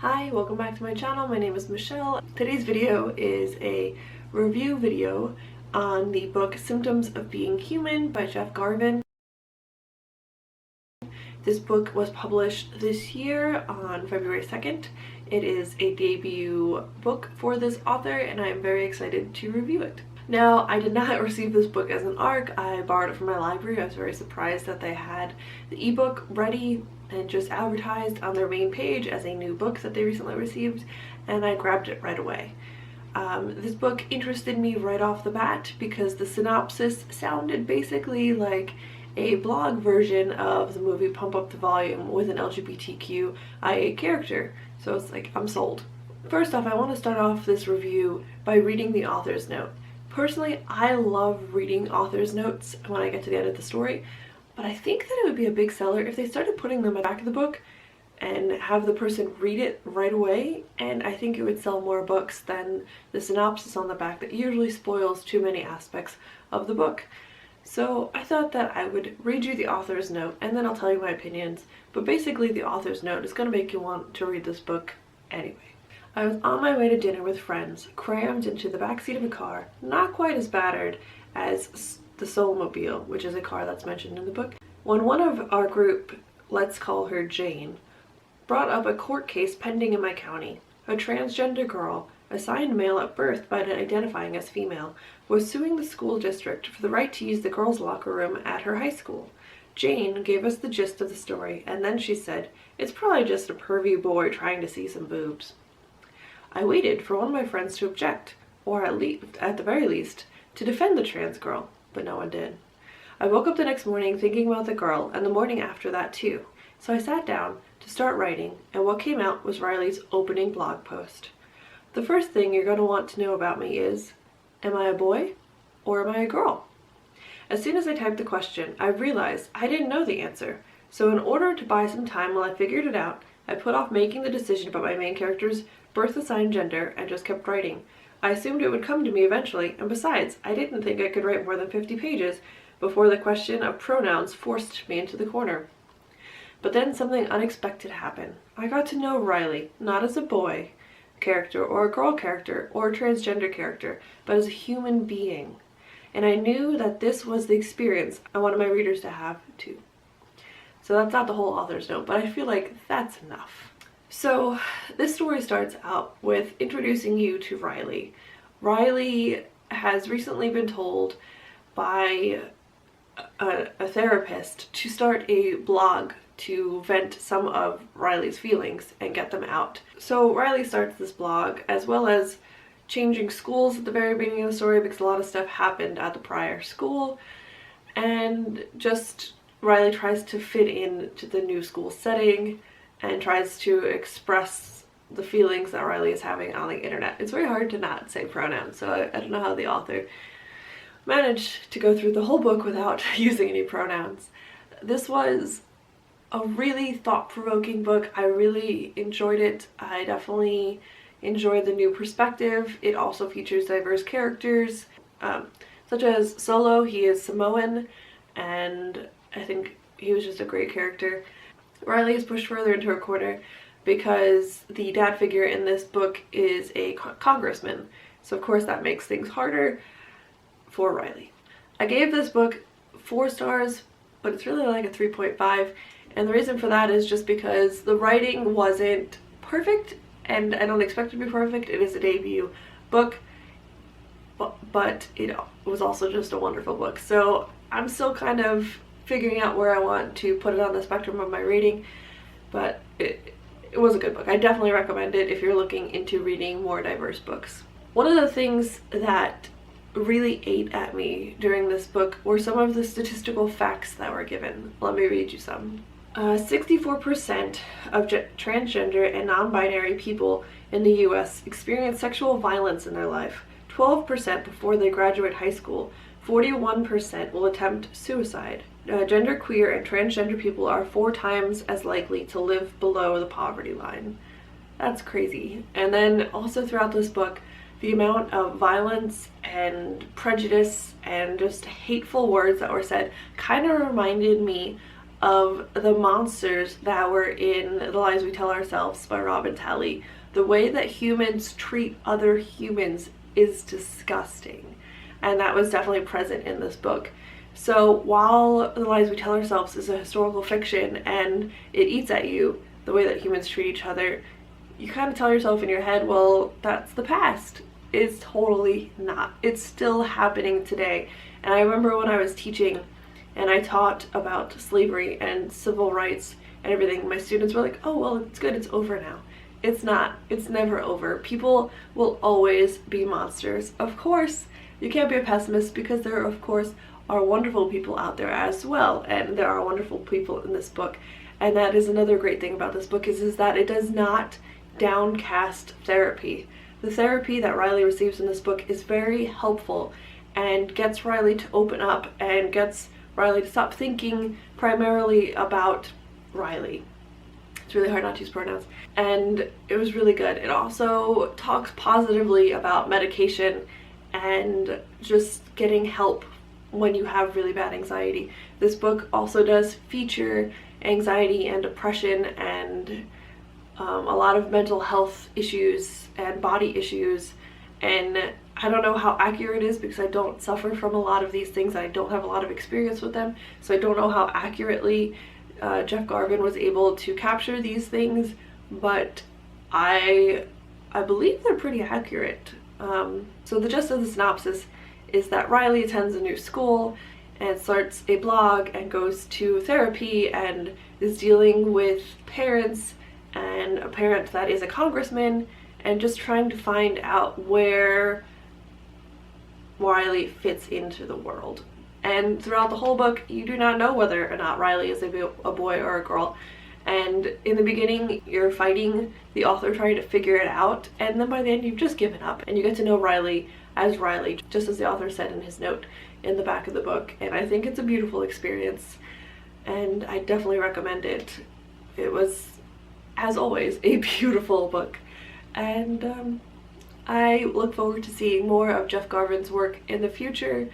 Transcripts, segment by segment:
Hi, welcome back to my channel. My name is Michelle. Today's video is a review video on the book Symptoms of Being Human by Jeff Garvin. This book was published this year on February 2nd. It is a debut book for this author and I am very excited to review it. Now, I did not receive this book as an ARC. I borrowed it from my library. I was very surprised that they had the ebook ready and just advertised on their main page as a new book that they recently received, and I grabbed it right away. This book interested me right off the bat because the synopsis sounded basically like a blog version of the movie Pump Up the Volume with an LGBTQIA character, so it's like, I'm sold. First off, I want to start off this review by reading the author's note. Personally, I love reading author's notes when I get to the end of the story, but I think that it would be a big seller if they started putting them at the back of the book and have the person read it right away, and I think it would sell more books than the synopsis on the back that usually spoils too many aspects of the book. So I thought that I would read you the author's note and then I'll tell you my opinions, but basically the author's note is going to make you want to read this book anyway. I was on my way to dinner with friends, crammed into the backseat of a car, not quite as battered as the Soulmobile, which is a car that's mentioned in the book, when one of our group, let's call her Jane, brought up a court case pending in my county. A transgender girl, assigned male at birth but identifying as female, was suing the school district for the right to use the girls' locker room at her high school. Jane gave us the gist of the story, and then she said, "It's probably just a pervy boy trying to see some boobs." I waited for one of my friends to object, or at the very least, to defend the trans girl, but no one did. I woke up the next morning thinking about the girl, and the morning after that too. So I sat down to start writing, and what came out was Riley's opening blog post. The first thing you're going to want to know about me is, am I a boy or am I a girl? As soon as I typed the question, I realized I didn't know the answer. So in order to buy some time while I figured it out, I put off making the decision about my main character's birth-assigned gender and just kept writing. I assumed it would come to me eventually, and besides, I didn't think I could write more than 50 pages before the question of pronouns forced me into the corner. But then something unexpected happened. I got to know Riley, not as a boy character or a girl character or a transgender character, but as a human being. And I knew that this was the experience I wanted my readers to have too. So that's not the whole author's note, but I feel like that's enough. So this story starts out with introducing you to Riley. Riley has recently been told by a therapist to start a blog to vent some of Riley's feelings and get them out. So Riley starts this blog, as well as changing schools at the very beginning of the story because a lot of stuff happened at the prior school, and just Riley tries to fit in to the new school setting and tries to express the feelings that Riley is having on the internet. It's very hard to not say pronouns, so I don't know how the author managed to go through the whole book without using any pronouns. This was a really thought-provoking book. I really enjoyed it. I definitely enjoyed the new perspective. It also features diverse characters, such as Solo. He is Samoan, and I think he was just a great character. Riley is pushed further into a corner because the dad figure in this book is a congressman, so of course that makes things harder for Riley. I gave this book 4 stars, but it's really like a 3.5, and the reason for that is just because the writing wasn't perfect, and I don't expect it to be perfect. It is a debut book, but it was also just a wonderful book. So I'm still kind of figuring out where I want to put it on the spectrum of my reading, but it was a good book. I definitely recommend it if you're looking into reading more diverse books. One of the things that really ate at me during this book were some of the statistical facts that were given. Let me read you some. 64% of transgender and non-binary people in the US experience sexual violence in their life. 12% before they graduate high school. 41% will attempt suicide. Genderqueer and transgender people are 4 times as likely to live below the poverty line. That's crazy. And then also throughout this book, the amount of violence and prejudice and just hateful words that were said kind of reminded me of the monsters that were in The Lies We Tell Ourselves by Robin Talley. The way that humans treat other humans is disgusting, and that was definitely present in this book. So while The Lies We Tell Ourselves is a historical fiction and it eats at you, the way that humans treat each other, you kind of tell yourself in your head, well, that's the past. It's totally not. It's still happening today. And I remember when I was teaching and I taught about slavery and civil rights and everything, my students were like, oh, well, it's good, it's over now. It's not. It's never over. People will always be monsters. Of course, you can't be a pessimist because there, of course, are wonderful people out there as well. And there are wonderful people in this book. And that is another great thing about this book is that it does not downcast therapy. The therapy that Riley receives in this book is very helpful and gets Riley to open up and gets Riley to stop thinking primarily about Riley. It's really hard not to use pronouns. And it was really good. It also talks positively about medication and just getting help when you have really bad anxiety. This book also does feature anxiety and depression and a lot of mental health issues and body issues, and I don't know how accurate it is because I don't suffer from a lot of these things. I don't have a lot of experience with them, so I don't know how accurately Jeff Garvin was able to capture these things, but I believe they're pretty accurate. So the gist of the synopsis is that Riley attends a new school and starts a blog and goes to therapy and is dealing with parents and a parent that is a congressman and just trying to find out where Riley fits into the world. And throughout the whole book, you do not know whether or not Riley is a boy or a girl. And in the beginning, you're fighting the author trying to figure it out, and then by the end, you've just given up. And you get to know Riley as Riley, just as the author said in his note in the back of the book. And I think it's a beautiful experience, and I definitely recommend it. It was, as always, a beautiful book. And I look forward to seeing more of Jeff Garvin's work in the future.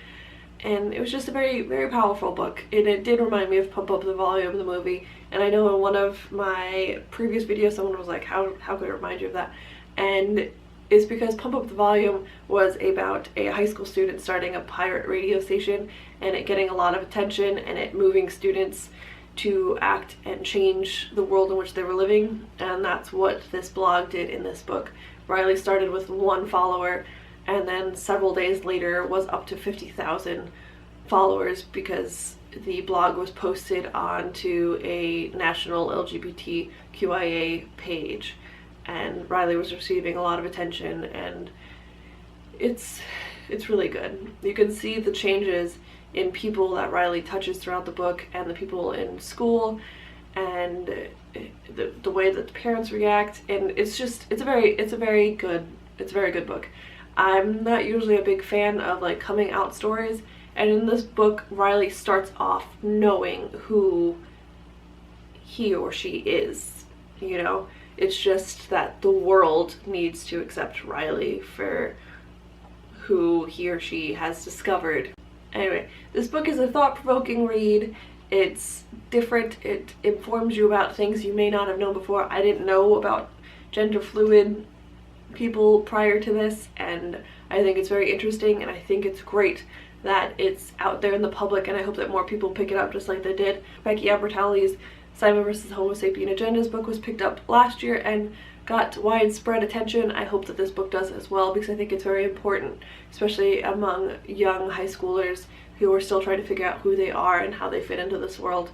And it was just a very, very powerful book. And it did remind me of Pump Up the Volume, the movie. And I know in one of my previous videos, someone was like, how could it remind you of that? And it's because Pump Up the Volume was about a high school student starting a pirate radio station and it getting a lot of attention and it moving students to act and change the world in which they were living. And that's what this blog did in this book. Riley started with 1 follower and then several days later was up to 50,000 followers because the blog was posted onto a national LGBTQIA page, and Riley was receiving a lot of attention, and it's really good. You can see the changes in people that Riley touches throughout the book and the people in school and the way that the parents react, and it's a very good book. I'm not usually a big fan of like coming out stories, and in this book Riley starts off knowing who he or she is, you know. It's just that the world needs to accept Riley for who he or she has discovered. Anyway, this book is a thought-provoking read. It's different. It informs you about things you may not have known before. I didn't know about gender fluid people prior to this, and I think it's very interesting, and I think it's great that it's out there in the public, and I hope that more people pick it up just like they did. Becky Albertalli's Simon vs. Homo Sapien Agendas book was picked up last year and got widespread attention. I hope that this book does as well because I think it's very important, especially among young high schoolers who are still trying to figure out who they are and how they fit into this world.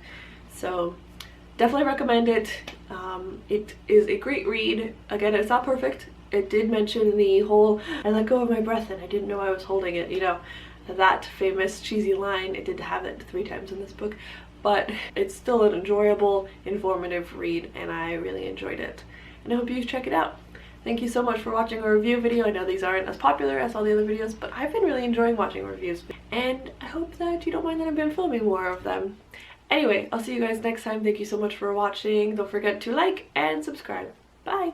So definitely recommend it. It is a great read. Again, it's not perfect. It did mention the whole, I let go of my breath and I didn't know I was holding it, you know, that famous cheesy line. It did have it 3 times in this book, but it's still an enjoyable, informative read, and I really enjoyed it. And I hope you check it out. Thank you so much for watching a review video. I know these aren't as popular as all the other videos, but I've been really enjoying watching reviews, and I hope that you don't mind that I've been filming more of them. Anyway, I'll see you guys next time. Thank you so much for watching. Don't forget to like and subscribe. Bye!